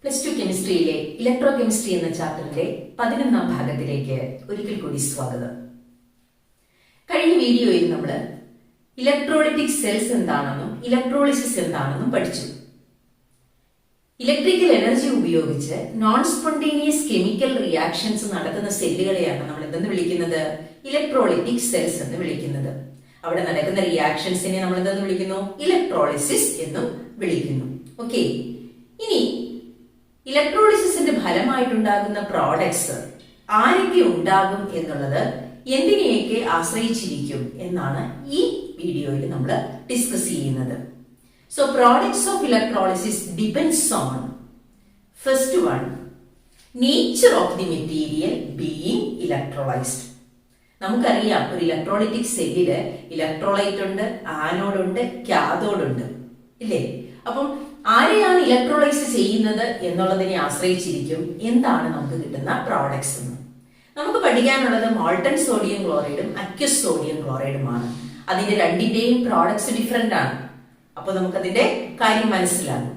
Plus two കെമിസ്ട്രിയിലെ electro chemistry എന്ന ചാപ്റ്ററിന്റെ 11ാം ഭാഗത്തിലേക്ക് ഒരിക്കൽ കൂടി സ്വാഗതം. കഴിഞ്ഞ വീഡിയോയിൽ നമ്മൾ ഇലക്ട്രോലൈറ്റിക് സെൽസ് എന്താണെന്നും ഇലക്ട്രോളിസിസ് എന്താണെന്നും പഠിച്ചു. ഇലക്ട്രിക്കൽ എനർജി ഉപയോഗിച്ച് നോൺ സ്പോണ്ടേനിയസ് കെമിക്കൽ റിയാക്ഷൻസ് നടത്തുന്ന സെല്ലുകളെയാണ് നമ്മൾ എന്തെന്ന് വിളിക്കുന്നത്? ഇലക്ട്രോലൈറ്റിക് സെൽസ് എന്ന് വിളിക്കുന്നത്. അവിടെ നടക്കുന്ന റിയാക്ഷൻസിനെ നമ്മൾ എന്തെന്ന് വിളിക്കുന്നു? ഇലക്ട്രോളിസിസ് എന്നും വിളിക്കുന്നു. ഓക്കെ, ഇനി ഇലക്ട്രോളിസിസിന്റെ ഫലമായിട്ടുണ്ടാകുന്ന പ്രോഡക്ട്സ് ആരൊക്കെ ഉണ്ടാകും എന്നുള്ളത് എന്തിനെയൊക്കെ ആശ്രയിച്ചിരിക്കും എന്നാണ് ഈ വീഡിയോയിൽ നമ്മൾ ഡിസ്കസ് ചെയ്യുന്നത്. So products of electrolysis depends on first one, nature of the material being electrolysed. നമുക്കറിയാം, ഒരു ഇലക്ട്രോലൈറ്റിക് സെല്ലില് ഇലക്ട്രോലൈറ്റ് ഉണ്ട്, ആനോഡ് ഉണ്ട്, കാഥോഡ് ഉണ്ട്, ഇല്ലേ? അപ്പം ആരെയാണ് ഇലക്ട്രോളൈസ് ചെയ്യുന്നത് എന്നുള്ളതിനെ ആശ്രയിച്ചിരിക്കും എന്താണ് നമുക്ക് കിട്ടുന്ന പ്രോഡക്ട്സ് എന്ന്. നമുക്ക് പഠിക്കാനുള്ളത് മോൾട്ടൺ സോഡിയം ക്ലോറൈഡും അക്വസ് സോഡിയം ക്ലോറൈഡുമാണ്. അതിന്റെ രണ്ടിന്റെയും പ്രോഡക്ട്സ് ഡിഫറെന്റ് ആണ്. അപ്പൊ നമുക്കതിന്റെ കാര്യം മനസ്സിലാകും.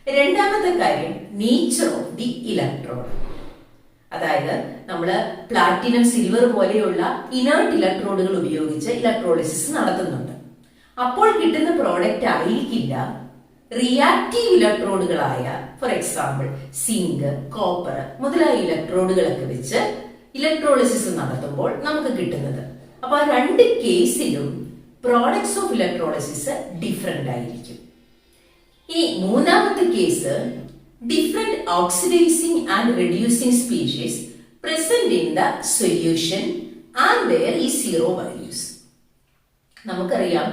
രണ്ടാമത്തെ കാര്യം, നേച്ചർ ഓഫ് ദി ഇലക്ട്രോഡ്. അതായത് നമ്മള് പ്ലാറ്റിനം, സിൽവർ പോലെയുള്ള ഇനേർട്ട് ഇലക്ട്രോഡുകൾ ഉപയോഗിച്ച് ഇലക്ട്രോളിസിസ് നടത്തുന്നുണ്ട്. അപ്പോൾ കിട്ടുന്ന പ്രോഡക്റ്റ് ആയിരിക്കില്ല റിയാക്റ്റീവ് ഇലക്ട്രോഡുകളായ ഫോർ എക്സാമ്പിൾ സിങ്ക്, കോപ്പർ മുതലായ ഇലക്ട്രോഡുകളൊക്കെ വെച്ച് ഇലക്ട്രോളിസിസ് നടത്തുമ്പോൾ നമുക്ക് കിട്ടുന്നത്. അപ്പൊ ആ രണ്ട് കേസിലും പ്രോഡക്ട്സ് ഓഫ് ഇലക്ട്രോളിസിസ് ഡിഫറെന്റ് ആയിരിക്കും. ഇനി മൂന്നാമത്തെ case, different oxidising and reducing species present in the solution and their ഈ സീറോ വാല്യൂസ്. നമുക്കറിയാം,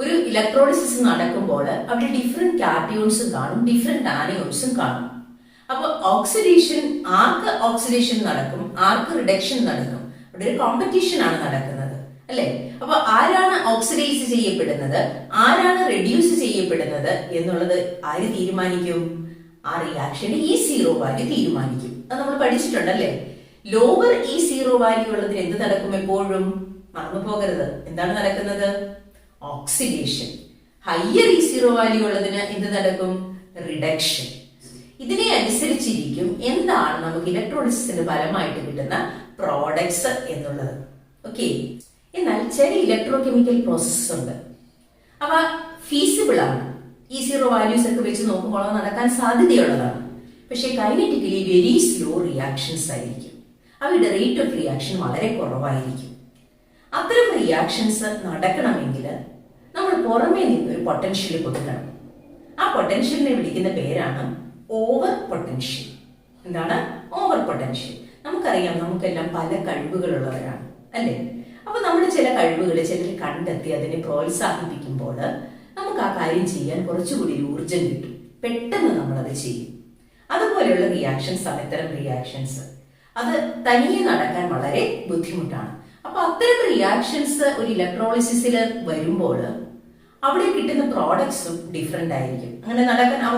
ഒരു ഇലക്ട്രോളിസിസ് നടക്കുമ്പോൾ അവിടെ ഡിഫറെന്റ് കാറ്റയോൺസും കാണും, ഡിഫറെന്റ് ആനയോൺസും കാണും. അപ്പൊ ഓക്സിഡേഷൻ, ആർക്ക് ഓക്സിഡേഷൻ നടക്കും, ആർക്ക് റിഡക്ഷൻ നടക്കും, അവിടെ ഒരു കോമ്പറ്റീഷൻ ആണ് നടക്കുന്നത്, അല്ലെ? അപ്പൊ ആരാണ് ഓക്സിഡൈസ് ചെയ്യപ്പെടുന്നത്, ആരാണ് റെഡ്യൂസ് ചെയ്യപ്പെടുന്നത് എന്നുള്ളത് ആര് തീരുമാനിക്കും? ആ റിയാക്ഷന്റെ ഈ സീറോ വാല്യൂ തീരുമാനിക്കും. അത് നമ്മൾ പഠിച്ചിട്ടുണ്ടല്ലേ? ലോവർ ഈ സീറോ വാല്യൂ ഉള്ളതിന് എന്ത് നടക്കും? എപ്പോഴും മറന്നു പോകരുത്, എന്താണ് നടക്കുന്നത്? ഓക്സിഡേഷൻ. ഹയർ ഈ സീറോ വാല്യൂ ഉള്ളതിന് എന്ത് നടക്കും? റിഡക്ഷൻ. ഇതിനെ അനുസരിച്ചിരിക്കും എന്താണ് നമുക്ക് ഇലക്ട്രോളിസിസിന്റെ ഫലമായിട്ട് കിട്ടുന്ന പ്രോഡക്ട്സ് എന്നുള്ളത്. ഓക്കെ, എന്നാൽ ചില ഇലക്ട്രോ കെമിക്കൽ പ്രോസസ്സ് ഉണ്ട്, അവ ഫീസിബിൾ ആണ്. ഈ സീറോ വാല്യൂസ് ഒക്കെ വെച്ച് നോക്കുമ്പോൾ അത് നടക്കാൻ സാധ്യതയുള്ളതാണ്. പക്ഷെ കൈനറ്റിക്കലി വെരി സ്ലോ റിയാക്ഷൻസ് ആയിരിക്കും. അവയുടെ റേറ്റ് ഓഫ് റിയാക്ഷൻ വളരെ കുറവായിരിക്കും. അത്തരം റിയാക്ഷൻസ് നടക്കണമെങ്കിൽ നമ്മൾ പുറമേ നിന്ന് ഒരു പൊട്ടൻഷ്യൽ കൊടുക്കണം. ആ പൊട്ടൻഷ്യലിനെ വിളിക്കുന്ന പേരാണ് ഓവർ പൊട്ടൻഷ്യൽ. എന്താണ് ഓവർ പൊട്ടൻഷ്യൽ? നമുക്കറിയാം, നമുക്കെല്ലാം പല കഴിവുകളുള്ളവരാണ്, അല്ലേ? അപ്പൊ നമ്മൾ ചില കഴിവുകൾ ചിലർ കണ്ടെത്തി അതിനെ പ്രോത്സാഹിപ്പിക്കുമ്പോൾ നമുക്ക് ആ കാര്യം ചെയ്യാൻ കുറച്ചുകൂടി ഊർജം കിട്ടും, പെട്ടെന്ന് നമ്മളത് ചെയ്യും. അതുപോലെയുള്ള റിയാക്ഷൻസ് ആണ് ഇത്തരം റിയാക്ഷൻസ്. അത് തനിയെ നടക്കാൻ വളരെ ബുദ്ധിമുട്ടാണ്. അപ്പൊ അത്തരം റിയാക്ഷൻസ് ഒരു ഇലക്ട്രോളിസിസിൽ വരുമ്പോൾ അവിടെ കിട്ടുന്ന പ്രോഡക്ട്സും ഡിഫറെന്റ് ആയിരിക്കും. അങ്ങനെ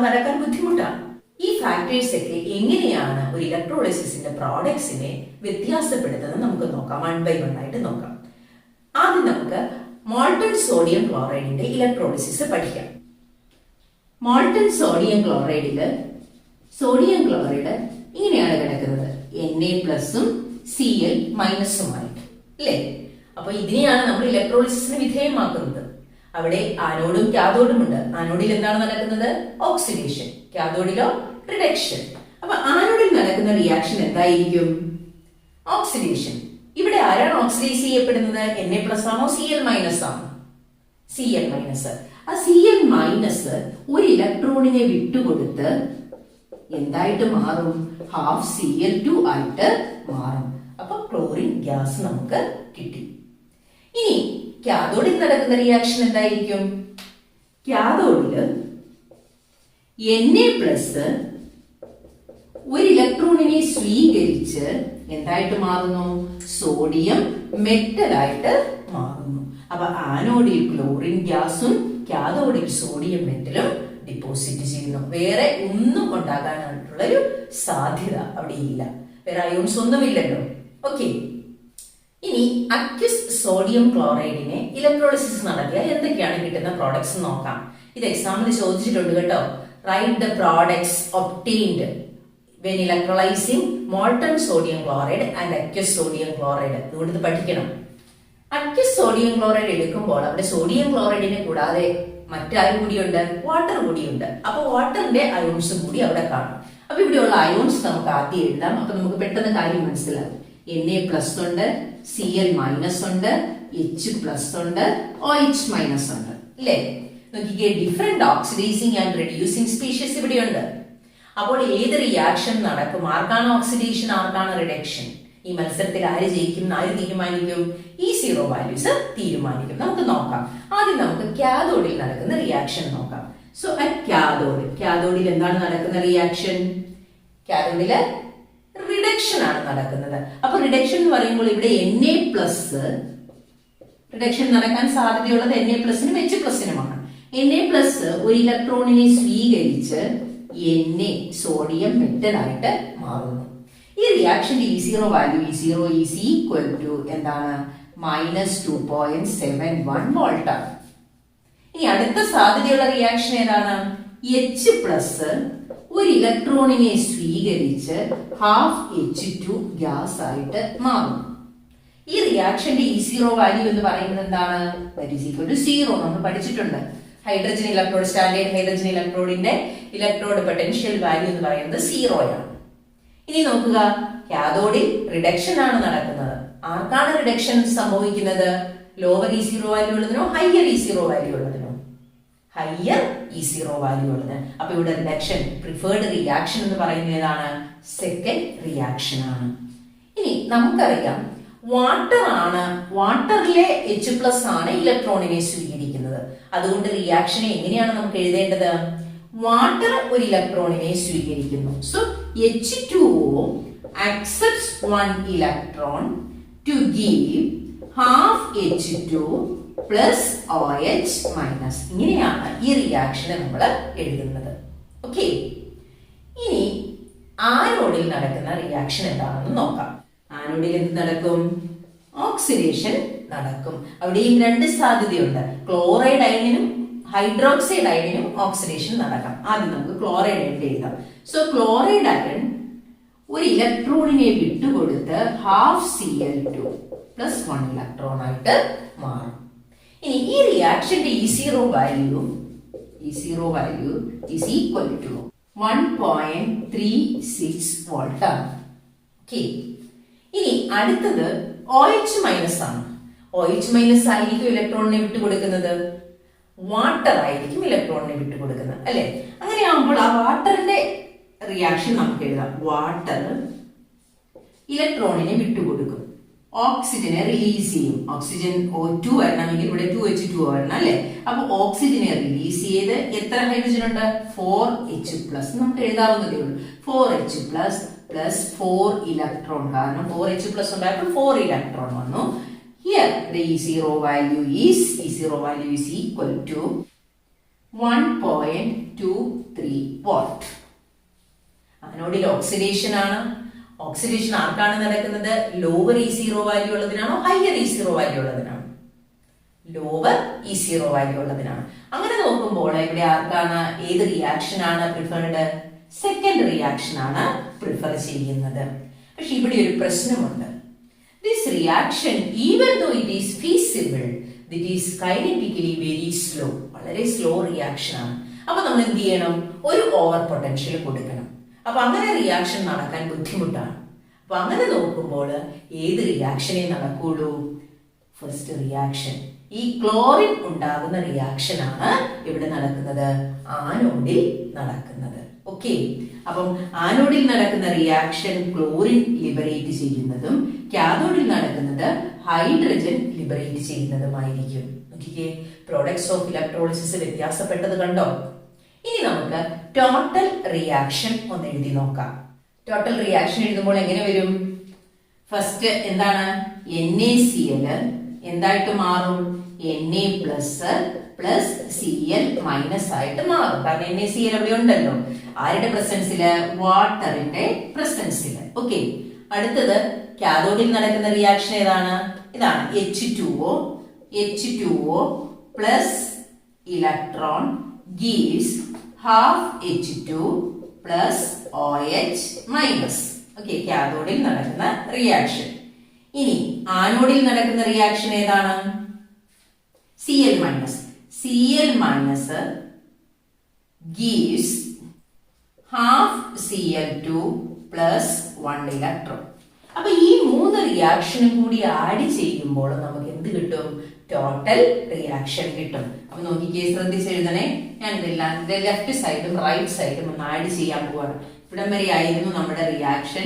നടക്കാൻ ബുദ്ധിമുട്ടാണ്. ഈ ഫാക്ടേഴ്സ് ഒക്കെ എങ്ങനെയാണ് ഒരു ഇലക്ട്രോളിസിസിന്റെ പ്രോഡക്ട്സിനെ വ്യത്യാസപ്പെടുത്തുന്നത് നമുക്ക് നോക്കാം. 1 by 1 ആയിട്ട് നോക്കാം. ആദ്യം നമുക്ക് മോൾട്ടൺ സോഡിയം ക്ലോറൈഡിന്റെ ഇലക്ട്രോളിസിസ് പഠിക്കാം. മോൾട്ടൺ സോഡിയം ക്ലോറൈഡില് സോഡിയം ക്ലോറൈഡ് ഇങ്ങനെയാണ് കിടക്കുന്നത്, Na+ഉം Cl-ഉമായിട്ട്, അല്ലേ? അപ്പൊ ഇതിനെയാണ് നമ്മൾ ഇലക്ട്രോളിസിസിന് വിധേയമാക്കുന്നത്. അവിടെ ആനോഡും കാഥോഡും ഉണ്ട്. ആനോഡിൽ എന്താണ് നടക്കുന്നത്? ഓക്സിഡേഷൻ. കാഥോഡിലോ റിഡക്ഷൻ. അപ്പൊ ആനോഡിൽ നടക്കുന്ന റിയാക്ഷൻ എന്തായിരിക്കും? ഓക്സിഡേഷൻ. ഇവിടെ ആരാണ് ഓക്സിഡൈസ് ചെയ്യപ്പെടുന്നത്? Na+ ആണോ Cl- ആണോ? Cl-. ആ Cl- ഒരു ഇലക്ട്രോണിനെ വിട്ടുകൊടുത്ത് എന്തായിട്ട് മാറും? ഹാഫ് Cl2 ആയിട്ട് മാറും. അപ്പൊ ക്ലോറിൻ ഗ്യാസ് നമുക്ക് കിട്ടി. ഇനി കാഥോഡിൽ നടക്കുന്ന റിയാക്ഷൻ എന്തായിരിക്കും? കാഥോഡില് Na+ ഒരു ഇലക്ട്രോണിനെ സ്വീകരിച്ച് എന്തായിട്ട് മാറുന്നു? സോഡിയം മെറ്റലായിട്ട് മാറുന്നു. അപ്പൊ ആനോഡിൽ ക്ലോറിൻ ഗ്യാസും കാഥോഡിൽ സോഡിയം മെറ്റലും ഡിപ്പോസിറ്റ് ചെയ്യുന്നു. വേറെ ഒന്നും ഉണ്ടാകാനായിട്ടുള്ള ഒരു സാധ്യത അവിടെ ഇല്ല. വേറെ അയോൺസ് ഒന്നുമില്ലല്ലോ. ഓക്കെ, ഇനി അക്വസ് സോഡിയം ക്ലോറൈഡിനെ ഇലക്ട്രോളിസിസ് നടത്തിയാൽ എന്തൊക്കെയാണ് കിട്ടുന്ന പ്രോഡക്ട്സ് നോക്കാം. ഇത് എക്സാമിന് ചോദിച്ചിട്ടുണ്ട് കേട്ടോ. Write the products obtained when electrolyzing molten sodium chloride and aqueous sodium chloride. ഇതുകൊണ്ട് പഠിക്കണം. aqueous sodium chloride എടുക്കുമ്പോൾ അവിടെ സോഡിയം ക്ലോറൈഡിനെ കൂടാതെ മറ്റാരും കൂടിയുണ്ട്, വാട്ടർ കൂടിയുണ്ട്. അപ്പൊ വാട്ടറിന്റെ അയോൺസും കൂടി അവിടെ കാണും. അപ്പൊ ഇവിടെയുള്ള അയോൺസ് നമുക്ക് ആദ്യം എഴുതാം. അപ്പൊ നമുക്ക് പെട്ടെന്ന് കാര്യം മനസ്സിലാവും. Na+ ഉണ്ട്, Cl- ഉണ്ട്, H+ ഉണ്ട്, OH- ഉണ്ട്. ഇല്ലേ? നോക്കിക്കേ, different oxidising and reducing species ഇവിടെയുണ്ട്. അപ്പോൾ ഏത് റിയാക്ഷൻ നടക്കും? ആർക്കാണ് ഓക്സിഡേഷൻ, ആർക്കാണ് റിഡക്ഷൻ? ഈ മത്സരത്തിൽ ആര് ജയിക്കും, ആര് തീരുമാനിക്കും? ഈ സീറോ വാല്യൂസ് തീരുമാനിക്കും. നമുക്ക് നോക്കാം. ആദ്യം നമുക്ക് കാഥോഡിൽ നടക്കുന്ന റിയാക്ഷൻ നോക്കാം. സോ അറ്റ് കാഥോഡിൽ എന്താണ് നടക്കുന്ന റിയാക്ഷൻ? കാഥോഡില് റിഡക്ഷൻ ആണ് നടക്കുന്നത്. അപ്പൊ റിഡക്ഷൻ എന്ന് പറയുമ്പോൾ ഇവിടെ Na+ റിഡക്ഷൻ നടക്കാൻ സാധ്യതയുള്ളത് Na+നും H+നുമാണ്. Na+ ഒരു ഇലക്ട്രോണിനെ സ്വീകരിച്ച് Na സോഡിയം മെറ്റൽ ആയിട്ട് മാറുന്നു. ഈ റിയാക്ഷന്റെ E0 value is equal to എന്താണ്? -2.71 വോൾട്ട് ആണ്. ഇനി അടുത്ത സാധ്യതയുള്ള റിയാക്ഷൻ ഏതാണ്? H+ ഒരു ഇലക്ട്രോണിനെ സ്വീകരിച്ച് H2 ഗ്യാസ് ആയിട്ട് മാറും. ഈ റിയാക്ഷന്റെ E0 വാല്യൂ എന്ന് പറയുന്നത് എന്താണ്? That is equal to 0. നമ്മൾ പഠിച്ചിട്ടുണ്ട്. ഹൈഡ്രജൻ ഇലക്ട്രോഡ്, സ്റ്റാൻഡേർഡ് ഹൈഡ്രജൻ ഇലക്ട്രോഡിന്റെ ഇലക്ട്രോഡ് പൊട്ടൻഷ്യൽ വാല്യൂ എന്ന് പറയുന്നത് 0 ആണ്. ഇനി നോക്കുക, കാഥോഡിൽ റിഡക്ഷൻ ആണ് നടക്കുന്നത്. ആർക്കാണ് റിഡക്ഷൻ സംഭവിക്കുന്നത്? ലോവർ E0 വാല്യൂ ഉള്ളതിനോ ഹയർ E0 വാല്യൂ ഉള്ളതിനോ? ഹയർ E0 വാല്യൂ ഉള്ളതിന്. അപ്പൊ ഇവിടെ റിഡക്ഷൻ പ്രിഫേർഡ് റിയാക്ഷൻ എന്ന് പറയുന്നത് ഏതാണ്? സെക്കൻഡ് റിയാക്ഷൻ ആണ്. ഇനി നമുക്കറിയാം, വാട്ടറിലെ H+ ആണ് ഇലക്ട്രോണിനെ സ്വീകരിക്കുന്നത്. അതുകൊണ്ട് റിയാക്ഷനെ എങ്ങനെയാണ് നമുക്ക് എഴുതേണ്ടത്? വാട്ടർ ഒരു ഇലക്ട്രോണിനെ സ്വീകരിക്കുന്നു. So H2O accepts 1 electron to give half H2 plus OH-. ഇങ്ങനെയാണ് ഈ റിയാക്ഷനെ നമ്മൾ എഴുതുന്നത്. ഓക്കെ, ഇനി ആനോഡിൽ നടക്കുന്ന റിയാക്ഷൻ എന്താണെന്ന് നോക്കാം. ആനോഡിൽ എന്ത് നടക്കും? ഓക്സിഡേഷൻ നടക്കും. അവിടെയും രണ്ട് സാധ്യതയുണ്ട്. ക്ലോറൈഡ് അയണിനും ഹൈഡ്രോക്സൈഡ് അയണിനും ഓക്സിഡേഷൻ നടക്കാം. ആദ്യം നമുക്ക് ക്ലോറൈഡ് അയൺ എഴുതാം. സോ ക്ലോറൈഡ് അയൺ ഒരു ഇലക്ട്രോണിനെ വിട്ടുകൊടുത്ത് Cl2 plus 1 ഇലക്ട്രോൺ ആയിട്ട് മാറും. ഇനി ഈ റിയാക്ഷന്റെ E0 value is equal to 1.36 volt ആണ്. ഓക്കെ, ഇനി അടുത്തത് OH- ആണ്. OH- ആയിരിക്കും ഇലക്ട്രോണിനെ വിട്ടുകൊടുക്കുന്നത്. വാട്ടർ ആയിരിക്കും ഇലക്ട്രോണിനെ വിട്ടുകൊടുക്കുന്നത്, അല്ലെ? അങ്ങനെയാകുമ്പോൾ ആ വാട്ടറിന്റെ റിയാക്ഷൻ നമുക്ക് എഴുതാം. വാട്ടർ ഇലക്ട്രോണിനെ വിട്ടുകൊടുക്കും, ഓക്സിജനെ റിലീസ് ചെയ്യും. ഓക്സിജൻ O2 വരണമെങ്കിൽ ഇവിടെ 2H2 വരണം, അല്ലെ? അപ്പൊ ഓക്സിജനെ റിലീസ് ചെയ്ത് എത്ര ഹൈഡ്രജൻ ഉണ്ട്? 4H+ നമുക്ക് എഴുതാവുന്നതേ ഉള്ളൂ. 4H+ plus 4 electron. കാരണം 4H+ ഉണ്ടായപ്പോൾ 4 ഇലക്ട്രോൺ വന്നു. Here the E0 value is equal to 1.23 watt. അതിനോടിൽ ഓക്സിഡേഷൻ ആണ്. ഓക്സിഡേഷൻ ആർക്കാണ് നടക്കുന്നത്? ലോവർ E0 വാല്യൂ ഉള്ളതിനാണോ ഹയർ E0 വാല്യൂ ഉള്ളതിനാണോ? ലോവർ E0 വാല്യൂ ഉള്ളതിനാണ്. അങ്ങനെ നോക്കുമ്പോൾ ഇവിടെ ആർക്കാണ്, ഏത് റിയാക്ഷൻ ആണ് പ്രിഫേർഡ്? സെക്കൻഡ് റിയാക്ഷൻ ആണ് പ്രിഫർ ചെയ്യുന്നത്. പക്ഷെ ഇവിടെ ഒരു പ്രശ്നമുണ്ട്. This reaction, even though it is feasible, it is kinetically very slow. വളരെ സ്ലോ റിയാക്ഷൻ ആണ്. അപ്പൊ നമ്മൾ എന്ത് ചെയ്യണം? ഒരു ഓവർ പൊട്ടൻഷ്യൽ കൊടുക്കണം. അപ്പൊ അങ്ങനെ റിയാക്ഷൻ നടക്കാൻ ബുദ്ധിമുട്ടാണ്. അപ്പൊ അങ്ങനെ നോക്കുമ്പോൾ ഏത് റിയാക്ഷനെ നടക്കുള്ളൂ? First reaction. ഈ ക്ലോറിൻ ഉണ്ടാകുന്ന റിയാക്ഷൻ ആണ് ഇവിടെ നടക്കുന്നത്, ആനോഡിൽ നടക്കുന്നത്. ഓക്കെ, അപ്പം ആനോഡിൽ നടക്കുന്ന റിയാക്ഷൻ ക്ലോറിൻ ലിബറേറ്റ് ചെയ്യുന്നതും കാഥോഡിൽ നടക്കുന്നത് ഹൈഡ്രജൻ ലിബറേറ്റ് ചെയ്യുന്നതുമായിരിക്കും. നോക്കിക്കേ, പ്രോഡക്ട്സ് ഓഫ് ഇലക്ട്രോളിസിസ് വ്യത്യാസപ്പെട്ടത് കണ്ടോ? ഇനി നമുക്ക് ടോട്ടൽ റിയാക്ഷൻ ഒന്ന് എഴുതി നോക്കാം. ടോട്ടൽ റിയാക്ഷൻ എഴുതുമ്പോൾ എങ്ങനെ വരും? ഫസ്റ്റ് എന്താണ്? NaCl എന്തായിട്ട് മാറും? Na+ പ്ലസ് Cl- ആയിട്ട് മാറും. കാരണം NaCl അവിടെ ഉണ്ടല്ലോ. ആരുടെ പ്രസൻസില്? വാട്ടറിന്റെ പ്രസൻസില്. ഓക്കെ, അടുത്തത് കാഥോഡിൽ നടക്കുന്ന റിയാക്ഷൻ ഏതാണ്? ഇതാണ്. H2O plus electron gives half H2 plus OH minus. Okay, കാഥോഡിൽ നടക്കുന്ന റിയാക്ഷൻ. ഇനി ആനോഡിൽ നടക്കുന്ന റിയാക്ഷൻ ഏതാണ്? Cl minus. Cl minus gives half Cl2 plus 1 electron. അപ്പൊ ഈ 3 റിയാക്ഷനും കൂടി ആഡ് ചെയ്യുമ്പോൾ നമുക്ക് എന്ത് കിട്ടും? ടോട്ടൽ റിയാക്ഷൻ കിട്ടും. അപ്പൊ നോക്കിക്കേ, ശ്രദ്ധിച്ച് എഴുതണേ. ഞാൻ ഇതെല്ലാം ലെഫ്റ്റ് സൈഡും റൈറ്റ് സൈഡും ഒന്ന് ആഡ് ചെയ്യാൻ പോവാണ്. ഇവിടം വരെ ആയിരുന്നു നമ്മുടെ റിയാക്ഷൻ.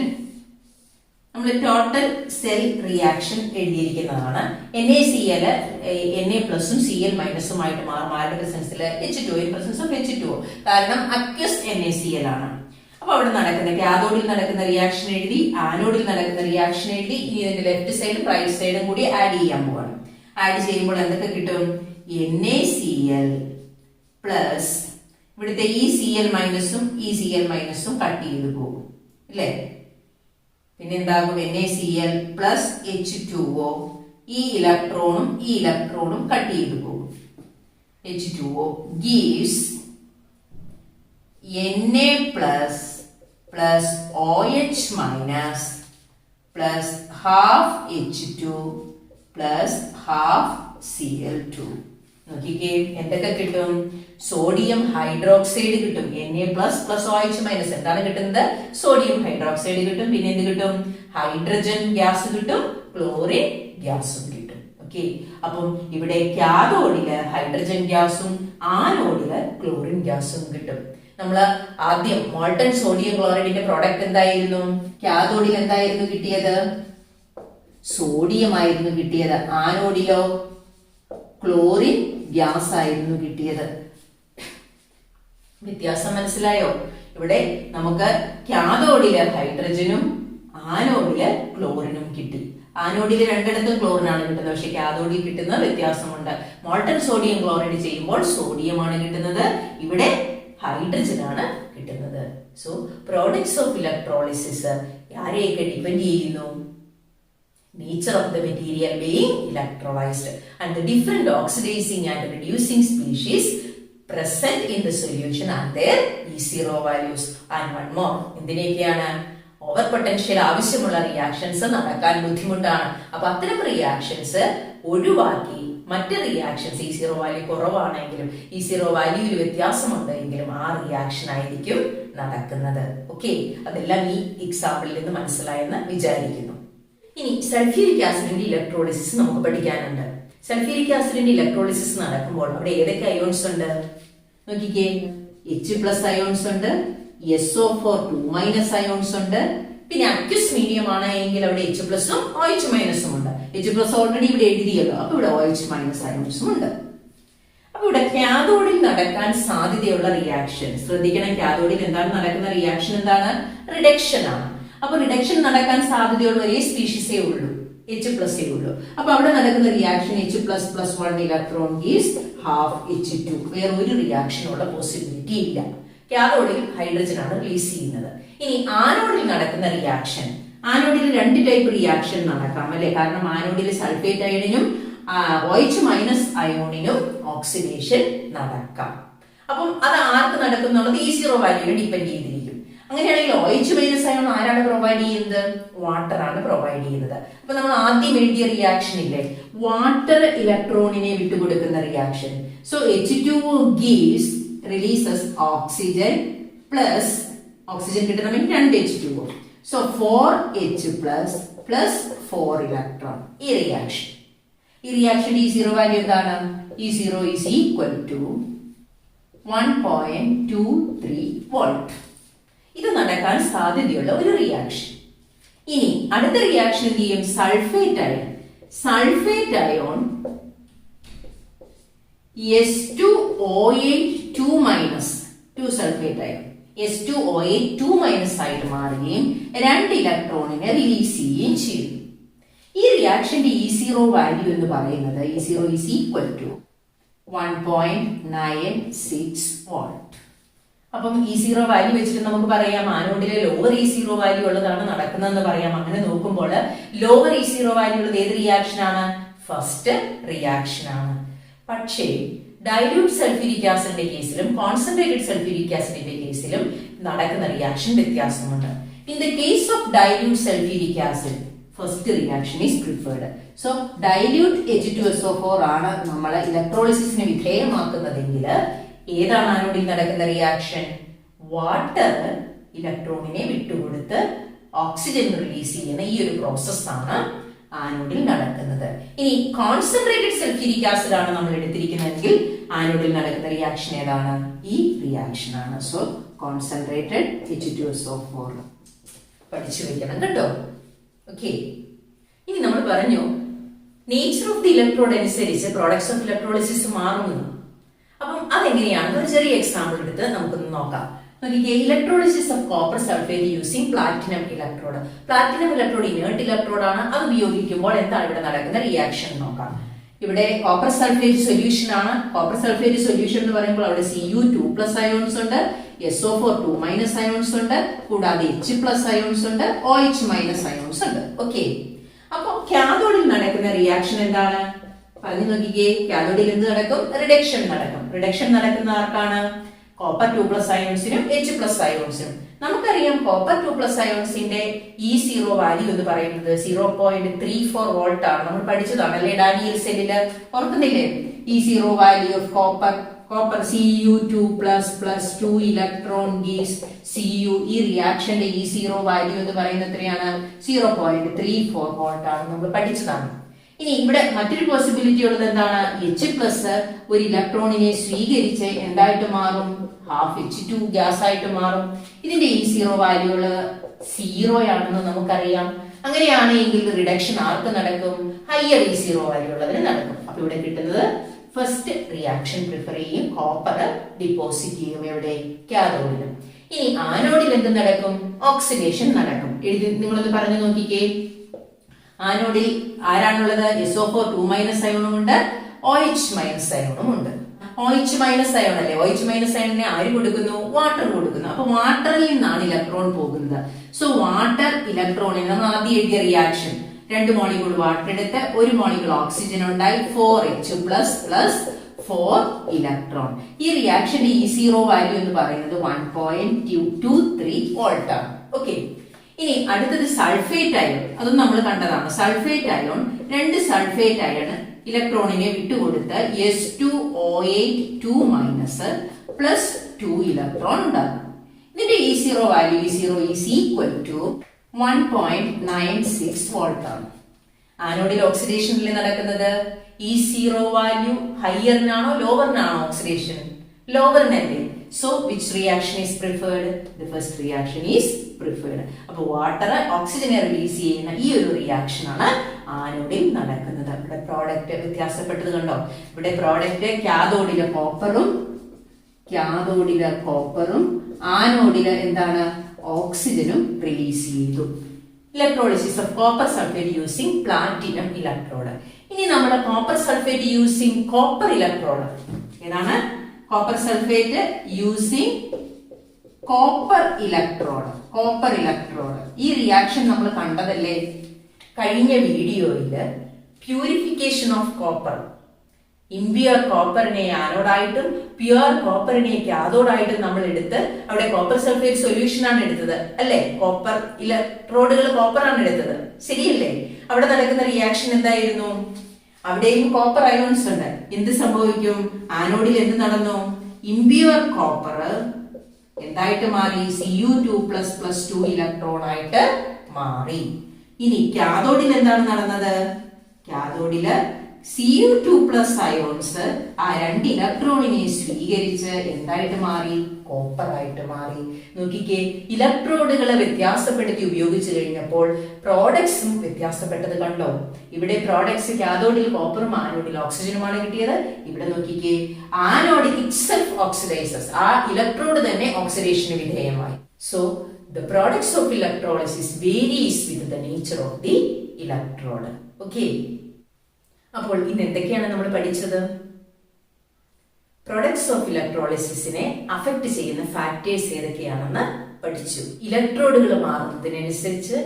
നമ്മൾ ടോട്ടൽ സെൽ റിയാക്ഷൻ എഴുതിയിരിക്കുന്നതാണ്. NaCl Na പ്ലസും Cl മൈനസുമായിട്ട് മാറും. ആരുടെ പ്രസൻസിൽ? H2, in presence of H2, കാരണം അക്വസ് NaCl ആണ്. അപ്പൊ അവിടെ നടക്കുന്ന കാഥോഡിൽ നടക്കുന്ന റിയാക്ഷൻ എഴുതി, ആനോഡിൽ നടക്കുന്ന റിയാക്ഷൻ എഴുതി. ഇനി ഇതിന്റെ ലെഫ്റ്റ് സൈഡും റൈറ്റ് സൈഡും കൂടി ആഡ് ചെയ്യാൻ പോവാണ്. ആഡ് ചെയ്യുമ്പോൾ എന്തൊക്കെ കിട്ടും? NaCl പ്ലസ് ഇവിടുത്തെ ഈ Cl മൈനസും ഈ Cl മൈനസും കട്ട് ചെയ്ത് പോകും അല്ലേ? പിന്നെ എന്താകും? NaCl പ്ലസ് H2O, ഈ ഇലക്ട്രോണും കട്ട് ചെയ്ത് പോകും. H2O gives Na plus OH minus plus half H2 plus half Cl2. നോക്കിക്കേ, എന്തൊക്കെ കിട്ടും? സോഡിയം ഹൈഡ്രോക്സൈഡ് കിട്ടും. Na plus OH minus എന്താണ് കിട്ടുന്നത്? സോഡിയം ഹൈഡ്രോക്സൈഡ് കിട്ടും. പിന്നെ എന്ത് കിട്ടും? ഹൈഡ്രജൻ ഗ്യാസ് കിട്ടും, ക്ലോറിൻ ഗ്യാസും കിട്ടും. ഓക്കെ, അപ്പം ഇവിടെ കാഥോഡില് ഹൈഡ്രജൻ ഗ്യാസും ആനോഡില് ക്ലോറിൻ ഗ്യാസും കിട്ടും. നമ്മൾ ആദ്യം മോൾട്ടൺ സോഡിയം ക്ലോറൈഡിന്റെ പ്രോഡക്റ്റ് എന്തായിരുന്നു? കാഥോഡിൽ എന്തായിരുന്നു കിട്ടിയത്? സോഡിയം ആയിരുന്നു കിട്ടിയത്. ആനോഡിലോ ക്ലോറിൻ ഗ്യാസ് ആയിരുന്നു കിട്ടിയത്. വ്യത്യാസം മനസ്സിലായോ? ഇവിടെ നമുക്ക് കാഥോഡില് ഹൈഡ്രജനും ആനോഡില് ക്ലോറിനും കിട്ടി. ആനോഡിൽ രണ്ടിടത്തും ക്ലോറിനാണ് കിട്ടുന്നത്, പക്ഷെ കാഥോഡിൽ കിട്ടുന്ന വ്യത്യാസമുണ്ട്. മോൾട്ടൺ സോഡിയം ക്ലോറൈഡ് ചെയ്യുമ്പോൾ സോഡിയമാണ് കിട്ടുന്നത്, ഇവിടെ ഹൈഡ്രജൻ ആണ് കിട്ടുന്നത്. സോ പ്രോഡക്ട്സ് ഓഫ് ഇലക്ട്രോളിസിസ് ആരെയൊക്കെ ഡിപെൻഡ് ചെയ്യുന്നു? nature of the material being electrolyzed and the different oxidizing and reducing species present in the solution and their E0 values. And one more, എന്തിനൊക്കെയാണ്? Over potential ആവശ്യമുള്ള reactions നടക്കാൻ ബുദ്ധിമുട്ടാണ്. അപ്പൊ അത്തരം reactions ഒഴിവാക്കി മറ്റ് റിയാക്ഷൻസ് E0 വാല്യൂ കുറവാണെങ്കിലും E0 വാല്യൂവിൽ വ്യത്യാസമുണ്ടെങ്കിലും ആ റിയാക്ഷൻ ആയിരിക്കും നടക്കുന്നത്. ഓക്കെ, അതെല്ലാം ഈ എക്സാമ്പിളിൽ നിന്ന് മനസ്സിലായെന്ന് വിചാരിക്കുന്നു. ഇനി സൾഫ്യൂരിക് ആസിഡിന്റെ ഇലക്ട്രോളിസിസ് നമുക്ക് പഠിക്കാനുണ്ട്. സൾഫ്യൂരിക് ആസിഡിന്റെ ഇലക്ട്രോളിസിസ് നടക്കുമ്പോൾ അവിടെ ഏതൊക്കെ അയോൺസ് ഉണ്ട്? നോക്കിക്കേ, H+ അയോൺസ് ഉണ്ട്, SO4 2- അയോൺസ് ഉണ്ട്. പിന്നെ അക്വസ് മീഡിയം ആണ് എങ്കിൽ അവിടെ H+ഉം OH- ഉണ്ട്. H+ ഓൾറെഡി ഇവിടെ എഴുതിയല്ലോ, അപ്പൊ ഇവിടെ OH- അയോൺസും ഉണ്ട്. അപ്പൊ ഇവിടെ കാഥോഡിൽ നടക്കാൻ സാധ്യതയുള്ള റിയാക്ഷൻ ശ്രദ്ധിക്കണം. കാഥോഡിൽ എന്താണ് നടക്കുന്ന റിയാക്ഷൻ? എന്താണ്? റിഡക്ഷൻ ആണ്. അപ്പൊ റിഡക്ഷൻ നടക്കാൻ സാധ്യതയുള്ള ഒരേ സ്പീഷീസേ ഉള്ളൂ, H+ ഉള്ളൂ. അപ്പൊ അവിടെ നടക്കുന്ന reaction H+ + 1 electron gives half H2. വേറെ ഒരു റിയാക്ഷനുള്ള പോസിബിലിറ്റി ഇല്ല. കാഥോഡിൽ ഹൈഡ്രജൻ ആണ് റിലീസ് ചെയ്യുന്നത്. ഇനി ആനോഡിൽ നടക്കുന്ന റിയാക്ഷൻ, ആനോഡിൽ 2 ടൈപ്പ് റിയാക്ഷൻ നടക്കാം അല്ലെ? കാരണം ആനോഡിൽ സൾഫേറ്റ് അയണിനും OH- അയോണിനും ഓക്സിഡേഷൻ നടക്കാം. അപ്പം അത് ആർക്ക് നടക്കുന്നുള്ളത് E0 വാല്യൂവിനെ ഡിപ്പെൻഡ് ചെയ്തിരിക്കും. അങ്ങനെയാണെങ്കിൽ OH- അയോൺ ആരാണ് പ്രൊവൈഡ് ചെയ്യുന്നത്? വാട്ടർ ആണ് പ്രൊവൈഡ് ചെയ്യുന്നത്. അപ്പൊ നമ്മൾ ആദ്യം എഴുതിയ റിയാക്ഷൻ ഇല്ലേ, വാട്ടർ ഇലക്ട്രോണിനെ വിട്ടുകൊടുക്കുന്ന reaction. So H2O gives releases oxygen plus oxygen കിട്ടണമെങ്കിൽ 2 H2O. So 4H+ plus 4 electron. ഈ റിയാക്ഷൻ E0 വാല്യൂ എന്താണ്? E0 is equal to 1.23 volt. ഇത് നടക്കാൻ സാധ്യതയുള്ള ഒരു റിയാക്ഷൻ. ഇനി അടുത്ത റിയാക്ഷൻ എന്ത് ചെയ്യും? Sulphate ion S2OH 2- sulphate ion S2OH 2- ആയിട്ട് മാറുകയും 2 ഇലക്ട്രോണിനെ റിലീസ് ചെയ്യുകയും ചെയ്യും. ഈ റിയാക്ഷന്റെ E0 വാല്യൂ എന്ന് പറയുന്നത് E0 is equal to 1.96 volt. അപ്പം E0 വാല്യൂ വെച്ചിട്ട് നമുക്ക് പറയാം ആനോഡിലെ ലോവർ E0 വാല്യൂ ഉള്ളതാണ് നടക്കുന്നതെന്ന് പറയാം. അങ്ങനെ നോക്കുമ്പോൾ ലോവർ E0 വാല്യൂ ഉള്ളത് ഏത് റിയാക്ഷൻ ആണ്? ഫസ്റ്റ് റിയാക്ഷൻ ആണ്. പക്ഷേ ഡൈല്യൂട്ട് സൾഫ്യൂരിക് ആസിഡിന്റെ കേസിലും കോൺസെൻട്രേറ്റഡ് സൾഫ്യൂരിക് ആസിഡിന്റെ കേസിലും നടക്കുന്ന റിയാക്ഷൻ വ്യത്യാസമുണ്ട്. In the case of dilute sulphuric acid first reaction is preferred. So dilute H2SO4 ആണ് നമ്മൾ ഇലക്ട്രോളിസിസിന് വിധേയമാക്കുന്നതെങ്കിൽ ഏതാണ് ആനോഡിൽ നടക്കുന്ന റിയാക്ഷൻ? വാട്ടർ ഇലക്ട്രോണിനെ വിട്ടുകൊടുത്ത് ഓക്സിജൻ റിലീസ് ചെയ്യുന്ന ഈ ഒരു പ്രോസസ്സാണ് ആനോഡിൽ നടക്കുന്നത്. ഇനി കോൺസെൻട്രേറ്റഡ് സൾഫ്യൂരിക് ആസിഡ് ആണ് നമ്മൾ എടുത്തിരിക്കുന്നതെങ്കിൽ ആനോഡിൽ നടക്കുന്ന റിയാക്ഷൻ ഏതാണ്? ഈ റിയാക്ഷൻ ആണ്. സോ കോൺസെൻട്രേറ്റഡ് H2SO4 പഠിച്ചു വെക്കണം കേട്ടോ. ഓക്കെ, ഇനി നമ്മൾ പറഞ്ഞു നേച്ചർ ഓഫ് ദി ഇലക്ട്രോഡ് അനുസരിച്ച് പ്രോഡക്ട്സ് ഓഫ് ഇലക്ട്രോളിസിസ് മാറുന്നു. അപ്പം അതെങ്ങനെയാണെന്ന് ഒരു ചെറിയ എക്സാമ്പിൾ എടുത്ത് നമുക്കൊന്ന് നോക്കാം. നോക്കിക്കേ, electrolysis of copper sulphate using platinum electrode. Platinum electrode inert electrode ആണ്. അത് ഉപയോഗിക്കുമ്പോൾ എന്താണ് ഇവിടെ നടക്കുന്ന റിയാക്ഷൻ നോക്കാം. ഇവിടെ കോപ്പർ സൾഫേറ്റ് സൊല്യൂഷൻ ആണ്. കോപ്പർ സൾഫേറ്റ് സൊല്യൂഷൻ എന്ന് പറയുമ്പോൾ അവിടെ Cu2+ അയോൺസ് ഉണ്ട്, SO4 2- അയോൺസ് ഉണ്ട്, കൂടാതെ H+ അയോൺസ് ഉണ്ട്, OH- അയോൺസ് ഉണ്ട്. ഓക്കെ, അപ്പൊ കാഥോഡിൽ നടക്കുന്ന റിയാക്ഷൻ എന്താണ്? പറഞ്ഞു നോക്കിക്കേ, കാഥോഡിൽ എന്ത് നടക്കും? റിഡക്ഷൻ നടക്കും. റിഡക്ഷൻ നടക്കുന്ന ആർക്കാണ്? Copper 2+ അയോൺസിനും H+ അയോൺസിനും. നമുക്കറിയാം കോപ്പർ 2+ അയോൺസിന്റെ E0 വാല്യൂ എന്ന് പറയുന്നത് 0.34 വോൾട്ട് ആണ്. നമ്മൾ പഠിച്ചതാണ് അല്ലെ ഡാനിയൽ സെല്ലില്, ഓർക്കുന്നില്ലേ? E0 value of copper Cu2+ 2 electron gives Cu. ഈ റിയാക്ഷന്റെ E0 വാല്യൂ എന്ന് പറയുന്നത് എത്രയാണ്? 0.34 വോൾട്ട് ആണ്. നമ്മൾ പഠിച്ചതാണ്. ഇനി ഇവിടെ മറ്റൊരു പോസിബിലിറ്റി ഉള്ളത് എന്താണ്? H+ ഒരു ഇലക്ട്രോണിനെ സ്വീകരിച്ച് എന്തായിട്ട് മാറും? ഹാഫ് H2 ഗ്യാസ് ആയിട്ട് മാറും. ഇതിന്റെ E0 വാല്യൂ 0 ആണെന്ന് നമുക്കറിയാം. അങ്ങനെയാണെങ്കിൽ റിഡക്ഷൻ ആർക്ക് നടക്കും? ഹയർ E0 വാല്യൂ ഉള്ളതിന് നടക്കും. അപ്പൊ ഇവിടെ കിട്ടുന്നത് ഫസ്റ്റ് റിയാക്ഷൻ പ്രിഫർ ചെയ്യും, കോപ്പർ ഡിപ്പോസിറ്റ് ചെയ്യും എവിടെ? കാഥോഡിൽ. ഇനി ആനോഡിൽ എന്ത് നടക്കും? ഓക്സിഡേഷൻ നടക്കും. നിങ്ങളൊന്ന് പറഞ്ഞു നോക്കിക്കേ, ആനോഡിൽ ആരാണുള്ളത്? SO4 2- അയോണും ഉണ്ട്, OH- അയോണും ഉണ്ട്. OH- അയോൺ അല്ലേ? OH- അയോണിനെ ആര് കൊടുക്കുന്നു? വാട്ടർ കൊടുക്കുന്നു. അപ്പൊ വാട്ടറിൽ നിന്നാണ് ഇലക്ട്രോൺ പോകുന്നത്. സോ വാട്ടർ ഇലക്ട്രോണിന് നമ്മൾ ആദ്യം എഴുതിയ റിയാക്ഷൻ, 2 മോളിക്യൂൾ വാട്ടർ എടുത്ത് 1 മോളിക്യൂൾ ഓക്സിജൻ ഉണ്ടായി, 4H+ 4 ഇലക്ട്രോൺ. ഈ റിയാക്ഷന്റെ E0 വാല്യൂ എന്ന് പറയുന്നത് 1.223 വോൾട്ട് ആണ്. ഓക്കെ, ഇനി അടുത്തത് സൾഫേറ്റ് അയോൺ. അതും നമ്മൾ കണ്ടതാണ്. സൾഫേറ്റ് അയോൺ 2 സൾഫേറ്റ് അയോൺ ഇലക്ട്രോണിനെ വിട്ടുകൊടുത്ത് S2O8 2- 2 ഇലക്ട്രോൺ ഉണ്ടാകും. ഇതിന്റെ E0 value is equal to 1.96 volt ആണ്. ആനോഡിൽ ഓക്സിഡേഷനിൽ നടക്കുന്നത് E0 വാല്യൂ ഹയറിനാണോ ലോവറിനാണോ ഓക്സിഡേഷൻ? ലോവറിനല്ലേ. So which reaction is preferred? The first reaction is preferred. അപ്പൊ വാട്ടർ ഓക്സിജനെ റിലീസ് ചെയ്യുന്ന ഈ ഒരു റിയാക്ഷൻ ആണ് ആനോഡിൽ നടക്കുന്നത്. ഇവിടെ പ്രോഡക്റ്റ് വ്യത്യാസപ്പെട്ടത് കണ്ടോ? ഇവിടെ പ്രോഡക്റ്റ് കാഥോഡിലെ കോപ്പറും ആനോഡില് എന്താണ്? ഓക്സിജനും റിലീസ് ചെയ്തു. Electrolysis of copper sulphate using platinum electrode. ഇനി നമ്മൾ copper sulphate using copper electrode ഏതാണ്? Copper sulphate using copper electrode. ഈ റിയാക്ഷൻ നമ്മൾ കണ്ടതല്ലേ കഴിഞ്ഞ വീഡിയോയില്? Purification of copper. ഇംപ്യൂർ കോപ്പറിനെ ആനോഡായിട്ടും പ്യുവർ കോപ്പറിനെ കാഥോഡായിട്ടും നമ്മൾ എടുത്ത് അവിടെ കോപ്പർ സൾഫേറ്റ് സൊല്യൂഷൻ ആണ് എടുത്തത് അല്ലെ? കോപ്പർ ഇലക്ട്രോഡുകൾ കോപ്പർ ആണ് എടുത്തത്, ശരിയല്ലേ? അവിടെ നടക്കുന്ന റിയാക്ഷൻ എന്തായിരുന്നു? അവിടെയും കോപ്പർ അയോൺസ് ഉണ്ട്. എന്ത് സംഭവിക്കും? ആനോഡിൽ എന്ത് നടന്നു? ഇംപ്യൂർ കോപ്പർ എന്തായിട്ട് മാറി? Cu2+ 2 ഇലക്ട്രോൺ ആയിട്ട് മാറി. ഇനി കാഥോഡിൽ എന്താണ് നടന്നത്? കാഥോഡില് Cu2+ അയോൺസ് ആ 2 ഇലക്ട്രോണിനെ സ്വീകരിച്ച് എന്തായിട്ട് മാറി? കോപ്പർ ആയിട്ട് മാറി. നോക്കിക്കേ, ഇലക്ട്രോഡുകളെ വ്യത്യാസപ്പെടുത്തി ഉപയോഗിച്ചു കഴിഞ്ഞപ്പോൾ പ്രോഡക്ട്സും വ്യത്യാസപ്പെട്ടത് കണ്ടോ? ഇവിടെ പ്രോഡക്ട്സ് കാഥോഡിൽ കോപ്പറും ആനോഡിൽ ഓക്സിജനുമാണ് കിട്ടിയത്. ഇവിടെ നോക്കിക്കേ, ആനോഡ് ഇറ്റ്സെൽഫ് ഓക്സിഡൈസസ്, ആ ഇലക്ട്രോഡ് തന്നെ ഓക്സിഡേഷന് വിധേയമായി. So the products of electrolysis varies with the nature of the electrode. Okay. അപ്പോൾ ഇന്ന് എന്തൊക്കെയാണ് നമ്മൾ പഠിച്ചത്? പ്രൊഡക്ട്സ് ഓഫ് ഇലക്ട്രോളിസിസിനെ അഫക്ട് ചെയ്യുന്ന ഫാക്ടേഴ്സ് ഏതൊക്കെയാണെന്ന് പഠിച്ചു. ഇലക്ട്രോഡുകൾ മാറുന്നതിനനുസരിച്ച്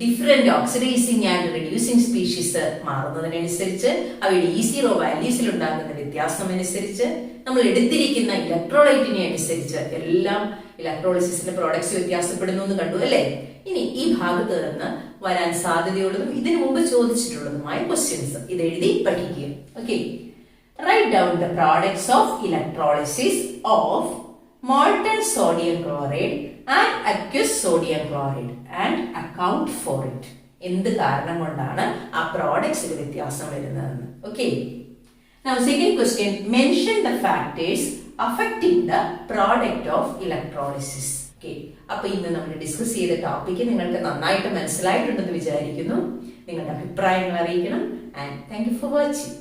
different oxidising and reducing species മാറുന്നതിനനുസരിച്ച് അവയുടെ E0 വാല്യൂസിൽ ഉണ്ടാകുന്ന വ്യത്യാസം അനുസരിച്ച് നമ്മൾ എടുത്തിരിക്കുന്ന ഇലക്ട്രോലൈറ്റിനെ അനുസരിച്ച് എല്ലാം ഇലക്ട്രോളിസിന്റെ പ്രോഡക്ട്സ് വ്യത്യാസപ്പെടുന്നു എന്ന് കണ്ടു അല്ലേ. ഇനി ഈ ഭാഗത്ത് നിന്ന് വരാൻ സാധ്യതയുള്ളതും ഇതിനു മുമ്പ് ചോദിച്ചിട്ടുള്ളതുമായ ക്വസ്റ്റ്യൻസ് ഇത് എഴുതി പഠിക്കുക. Okay, write down the products of electrolysis of molten sodium chloride and aqueous sodium chloride and account for it. എന്ത് കാരണം കൊണ്ടാണ് ആ പ്രോഡക്ട്സിൽ വ്യത്യാസം വരുന്നതെന്ന്. Okay, now second question, mention the factors affecting the product of electrolysis. Okay, അപ്പൊ ഇന്ന് നമ്മൾ discuss ചെയ്ത ടോപ്പിക്ക് നിങ്ങൾക്ക് നന്നായിട്ട് മനസ്സിലായിട്ടുണ്ടെന്ന് വിചാരിക്കുന്നു. നിങ്ങളുടെ അഭിപ്രായങ്ങൾ അറിയിക്കണം. And thank you for watching.